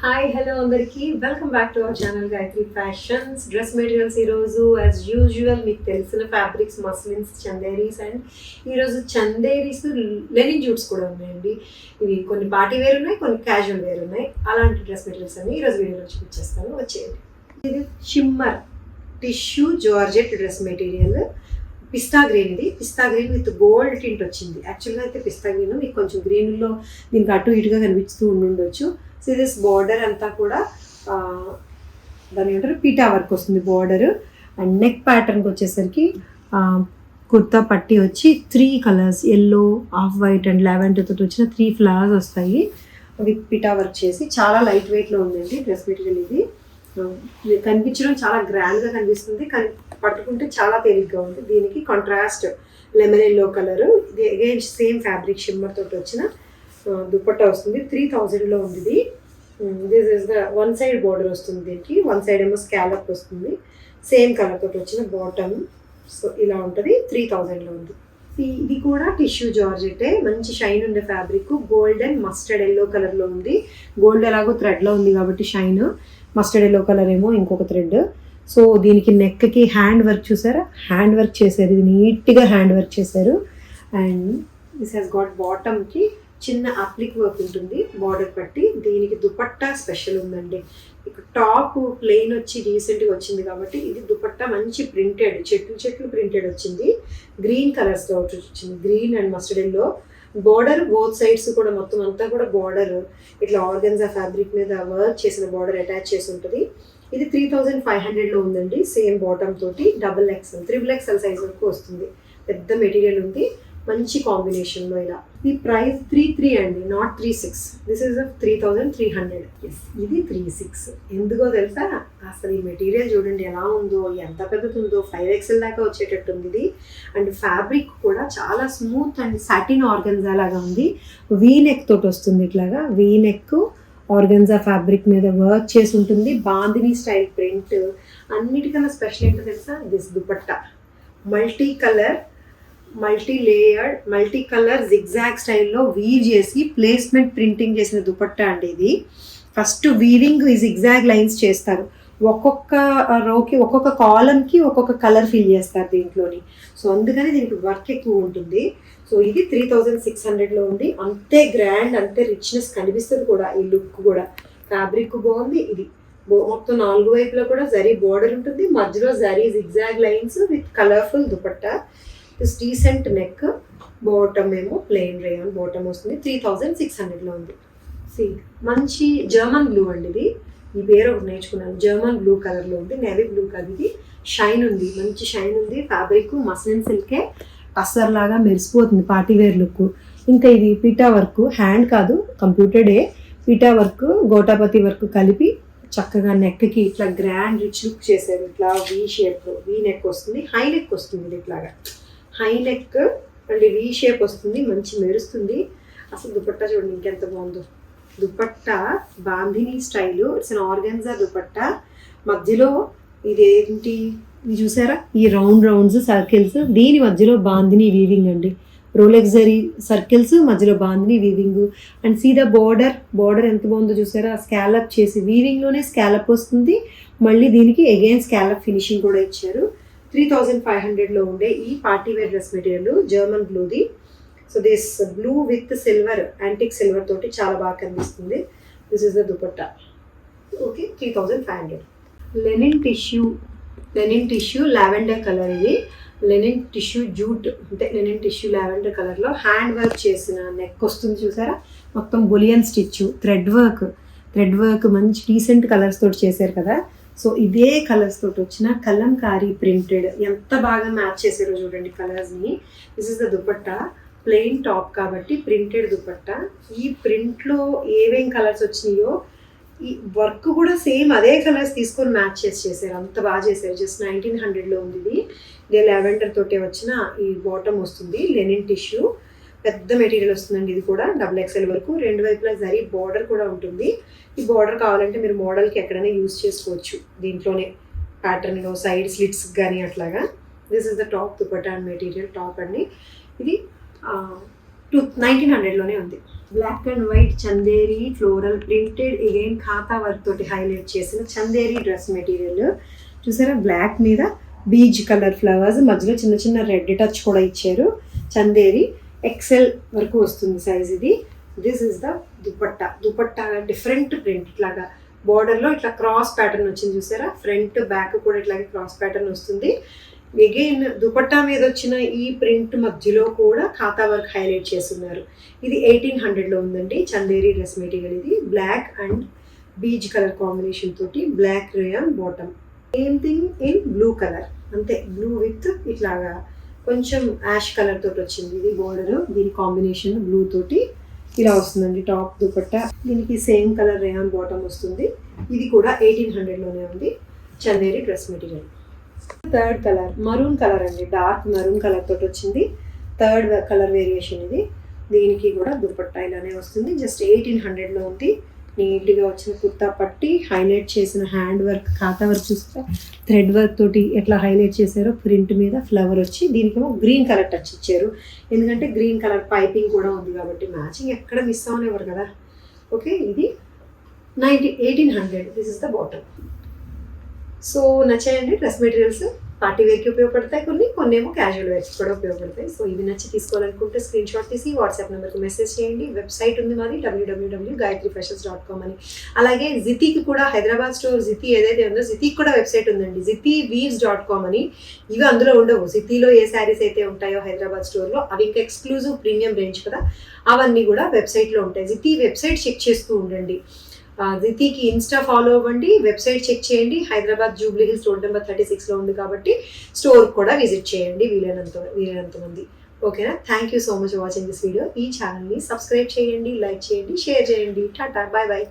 Hi hello అందరికీ welcome back to our channel Gayatri fashions. Dress materials ఈరోజు as usual మీకు తెలిసిన ఫ్యాబ్రిక్స్, మస్లిన్స్, చందేరీస్ అండ్ ఈరోజు చందేరీస్ లెనిన్ జూట్స్ కూడా ఉన్నాయండి. ఇవి కొన్ని పార్టీ వేర్ ఉన్నాయి, కొన్ని క్యాజువల్ వేర్ ఉన్నాయి. అలాంటి డ్రెస్ మెటీరియల్స్ అన్ని ఈరోజు వీడియోలో చూపించేస్తాను, వచ్చేయండి. ఇది shimmer tissue georgette dress material. Pista green, ఇది pista green with gold tint వచ్చింది. యాక్చువల్గా అయితే పిస్తా గ్రీన్ మీకు కొంచెం గ్రీన్లో దీనికి అటు ఇటుగా కనిపిస్తూ ఉండుండొచ్చు. సో దిస్ బార్డర్ అంతా కూడా దాని ఏమంటారు పీటా వర్క్ వస్తుంది బార్డర్. అండ్ నెక్ ప్యాటర్న్కి వచ్చేసరికి కుర్తా పట్టి వచ్చి 3 colours yellow, off white and lavender తోటి వచ్చిన 3 ఫ్లవర్స్ వస్తాయి విత్ పీటా వర్క్ చేసి. చాలా లైట్ వెయిట్లో ఉందండి డ్రెస్ మెటీరియల్. ఇది కనిపించడం చాలా గ్రాండ్గా కనిపిస్తుంది, కానీ పట్టుకుంటే చాలా తేలిగ్గా ఉంది. దీనికి కాంట్రాస్ట్ లెమన్ ఎల్లో కలర్. ఇది అగైన్ సేమ్ ఫ్యాబ్రిక్ షిమ్మర్ తోటి వచ్చిన దుపట్టా వస్తుంది. 3000లో ఉంది ఇది. This is the one side border వస్తుంది దీనికి, వన్ సైడ్ ఏమో స్కాలప్ వస్తుంది. సేమ్ కలర్ తోటి వచ్చిన బాటమ్. సో ఇలా ఉంటుంది, 3000లో ఉంది. ఇది కూడా టిష్యూ జార్జెటే, మంచి షైన్ ఉండే fabric. Gold and mustard yellow కలర్లో ఉంది. గోల్డ్ ఎలాగో థ్రెడ్లో ఉంది కాబట్టి షైన్, మస్టర్డ్ ఎల్లో కలర్ ఏమో ఇంకొక థ్రెడ్. సో దీనికి నెక్కి హ్యాండ్ వర్క్ చూసారా, హ్యాండ్ వర్క్ చేశారు. ఇది నీట్గా హ్యాండ్ వర్క్ చేశారు. అండ్ దిస్ హ్యాస్ గాట్ బాటమ్కి చిన్న అప్లిక్ వర్క్ ఉంటుంది బార్డర్ పట్టి. దీనికి దుపట్టా స్పెషల్ ఉందండి. ఇక్కడ టాప్ ప్లెయిన్ వచ్చి రీసెంట్గా వచ్చింది కాబట్టి ఇది దుపట్టా మంచి ప్రింటెడ్, చెట్లు ప్రింటెడ్ వచ్చింది. గ్రీన్ కలర్స్తో వచ్చింది, green and mustard yellow. Border both sides కూడా మొత్తం అంతా కూడా బార్డర్ ఇట్లా ఆర్గన్జా ఫ్యాబ్రిక్ మీద వర్క్ చేసిన బార్డర్ అటాచ్ చేసి ఉంటుంది. ఇది 3500లో ఉందండి. సేమ్ బాటమ్ తోటి XXL, XXL సైజ్ వరకు వస్తుంది. పెద్ద మెటీరియల్ ఉంది, మంచి కాంబినేషన్లో. ఇలా ఈ ప్రైస్ 33 అండి, నాట్ 36. This is 3300. ఇది 36. ఎందుకో తెలుసా, అసలు ఈ మెటీరియల్ చూడండి ఎలా ఉందో, ఎంత పెద్దది ఉందో. 5XL దాకా వచ్చేటట్టు ఉంది ఇది. అండ్ ఫ్యాబ్రిక్ కూడా చాలా స్మూత్ అండ్ సాటిన్ ఆర్గన్జా లాగా ఉంది. వీ నెక్ తోటి వస్తుంది, ఇట్లాగా వీ నెక్ ఆర్గన్జా ఫ్యాబ్రిక్ మీద వర్క్ చేసి ఉంటుంది. Bandhani style print. అన్నిటికన్నా స్పెషల్ ఏంటో తెలుసా, this dupatta multi colour, multi layered, multi colour zigzag స్టైల్లో వీవ్ చేసి ప్లేస్మెంట్ ప్రింటింగ్ చేసిన దుపట్టా అండి ఇది. ఫస్ట్ వీవింగ్ ఈ జిగ్జాగ్ లైన్స్ చేస్తారు. ఒక్కొక్క రోకి, ఒక్కొక్క కాలంకి ఒక్కొక్క కలర్ ఫిల్ చేస్తారు దీంట్లోని. సో అందుకని దీనికి వర్క్ ఎక్కువ ఉంటుంది. సో ఇది 3600లో ఉంది. అంతే గ్రాండ్, అంతే రిచ్నెస్ కనిపిస్తుంది కూడా. ఈ లుక్ కూడా ఫ్యాబ్రిక్ బాగుంది. ఇది మొత్తం 4 వైపులో కూడా జరీ బార్డర్ ఉంటుంది, మధ్యలో zari zigzag lines with colourful dupatta. This decent neck. Bottom ఏమో ప్లెయిన్ రేయాన్ బాటమ్ వస్తుంది. 3600లో ఉంది. సి మంచి జర్మన్ బ్లూ అండి ఇది. ఈ పేరు ఒకటి నేర్చుకున్నాను. జర్మన్ బ్లూ కలర్లో ఉంది, నేవీ బ్లూ కాదు ఇది. షైన్ ఉంది, మంచి షైన్ ఉంది. ఫ్యాబ్రిక్ మస్లిన్ సిల్కే, టస్సర్ లాగా మెరిసిపోతుంది, పార్టీ వేర్ లుక్. ఇంకా ఇది పీటా వర్క్, హ్యాండ్ కాదు కంప్యూటర్డే. పీటా వర్క్, గోటాపతి వర్క్ కలిపి చక్కగా నెక్కి ఇట్లా గ్రాండ్ రిచ్ లుక్ చేశారు. ఇట్లా వీ షేప్లో వీ నెక్ వస్తుంది, హై నెక్ వస్తుంది. ఇది ఇట్లాగా high neck and V shape వస్తుంది, మంచి మెరుస్తుంది. అసలు దుపట్టా చూడండి ఇంకెంత బాగుందో. Dupatta bandhani style, it's an organza dupatta. మధ్యలో ఇదేంటి ఇది చూసారా, ఈ రౌండ్స్ సర్కిల్స్, దీని మధ్యలో బాంధిని వీవింగ్ అండి. రోలెక్సరీ సర్కిల్స్, మధ్యలో bandhani weaving. And see the border ఎంత బాగుందో చూసారా. స్కాలప్ చేసి వీవింగ్లోనే స్కాలప్ వస్తుంది. మళ్ళీ దీనికి అగైన్ స్కాలప్ ఫినిషింగ్ కూడా ఇచ్చారు. 3500లో ఉండే ఈ party wear dress material German బ్లూది. So this blue with silver, antique silver తోటి చాలా బాగా కనిపిస్తుంది. This is the dupatta. Okay, 3500. Linen tissue lavender colour. ఇది లెనిన్ టిష్యూ జూట్, అంటే లెనిన్ టిష్యూ లావెండర్ కలర్లో హ్యాండ్ వర్క్ చేసిన నెక్ వస్తుంది చూసారా. మొత్తం బులియన్ స్టిచ్, థ్రెడ్ వర్క్ మంచి డీసెంట్ కలర్స్ తోటి చేశారు కదా. సో ఇదే కలర్స్ తోటి వచ్చిన కలంకారీ ప్రింటెడ్, ఎంత బాగా మ్యాచ్ చేశారో చూడండి కలర్స్ని. This is the dupatta. Plain top కాబట్టి ప్రింటెడ్ దుపట్టా. ఈ ప్రింట్లో ఏవేం కలర్స్ వచ్చినాయో ఈ వర్క్ కూడా సేమ్ అదే కలర్స్ తీసుకొని మ్యాచ్ చేశారు. అంత బాగా చేశారు. జస్ట్ 1900లో ఉంది ఇది. ఇదే లావెండర్ తోటే వచ్చిన ఈ బాటమ్ వస్తుంది. లెనిన్ టిష్యూ పెద్ద మెటీరియల్ వస్తుందండి. ఇది కూడా XXL వరకు. 2 వైపులా జరీ బార్డర్ కూడా ఉంటుంది. ఈ బార్డర్ కావాలంటే మీరు మోడల్కి ఎక్కడైనా యూజ్ చేసుకోవచ్చు. దీంట్లోనే ప్యాటర్న్లో సైడ్ స్లిట్స్ కానీ అట్లాగా. This is the top dupatta and material top అండి. ఇది 1900లోనే ఉంది. Black and white Chanderi floral printed again ఖాతా వర్క్ తోటి హైలైట్ చేసిన చందేరి డ్రెస్ మెటీరియల్ చూసారా. బ్లాక్ మీద బీజ్ కలర్ ఫ్లవర్స్, మధ్యలో చిన్న చిన్న రెడ్ టచ్ కూడా ఇచ్చారు. చందేరి ఎక్సెల్ వరకు వస్తుంది సైజ్ ఇది. This is the dupatta. Dupatta different print ఇట్లాగా బార్డర్లో ఇట్లా క్రాస్ ప్యాటర్న్ వచ్చింది చూసారా. ఫ్రంట్ బ్యాక్ కూడా ఇట్లాగే క్రాస్ ప్యాటర్న్ వస్తుంది. అగైన్ దుపట్టా మీద వచ్చిన ఈ ప్రింట్ మధ్యలో కూడా ఖాతా వర్క్ హైలైట్ చేస్తున్నారు. ఇది 1800లో ఉందండి చందేరి డ్రెస్ మెటీరియల్. ఇది black and beige colour combination తోటి black rayon bottom. Same thing in blue colour, అంతే బ్లూ విత్ ఇట్లాగా కొంచెం యాష్ కలర్ తోటి వచ్చింది. ఇది బోర్డర్, దీని కాంబినేషన్ బ్లూ తోటి ఇలా వస్తుందండి టాప్ దుపట్టా. దీనికి సేమ్ కలర్ రేయాన్ బాటమ్ వస్తుంది. ఇది కూడా 1800లోనే ఉంది Chanderi dress material. Third colour maroon colour అండి, డార్క్ మరూన్ కలర్ తోటి వచ్చింది. థర్డ్ కలర్ వేరియేషన్ ఇది. దీనికి కూడా దుపట్టా ఇలానే వస్తుంది. జస్ట్ 1800లో ఉంది. నీట్గా వచ్చిన కుర్తా పట్టి హైలైట్ చేసిన హ్యాండ్ వర్క్, ఖాతా వర్క్ చూస్తే థ్రెడ్ వర్క్ తోటి ఎట్లా హైలైట్ చేశారో ప్రింట్ మీద ఫ్లవర్ వచ్చి దీనికేమో గ్రీన్ కలర్ టచ్ ఇచ్చారు. ఎందుకంటే గ్రీన్ కలర్ పైపింగ్ కూడా ఉంది కాబట్టి మ్యాచింగ్ ఎక్కడ మిస్ అవనివ్వరు కదా. ఓకే, ఇది 1800. This is the bottom. So నచ్చాయండి డ్రెస్ మెటీరియల్స్. పార్టీ వేర్కి ఉపయోగపడతాయి, కొన్ని ఏమో క్యాజువల్ వేర్కి కూడా ఉపయోగపడతాయి. సో ఇవి నచ్చి తీసుకోవాలనుకుంటే స్క్రీన్ షాట్ తీసి వాట్సాప్ నెంబర్కి మెసేజ్ చేయండి. వెబ్సైట్ ఉంది మాది www.gayatrifashions.com అని. అలాగే జితీకి కూడా హైదరాబాద్ స్టోర్ జితీ ఏదైతే ఉందో జితీకి కూడా వెబ్సైట్ ఉందండి, zityweaves.com అని. ఇవి అందులో ఉండవు. జితీలో ఏ శారీస్ అయితే ఉంటాయో హైదరాబాద్ స్టోర్లో అవి ఇంకా ఎక్స్క్లూజివ్ ప్రీమియం రేంజ్ కదా, అవన్నీ కూడా వెబ్సైట్లో ఉంటాయి. జితీ వెబ్సైట్ చెక్ చేస్తూ ఉండండి. జితీకి ఇన్స్టా ఫాలో అవ్వండి, వెబ్సైట్ చెక్ చేయండి. Hyderabad Jubilee Hills road number 36లో ఉంది కాబట్టి స్టోర్ కూడా విజిట్ చేయండి వీలైనంత మంది. ఓకేనా. Thank you so much watching this video. ఈ ఛానల్ని సబ్స్క్రైబ్ చేయండి, లైక్ చేయండి, షేర్ చేయండి. Tata, bye bye.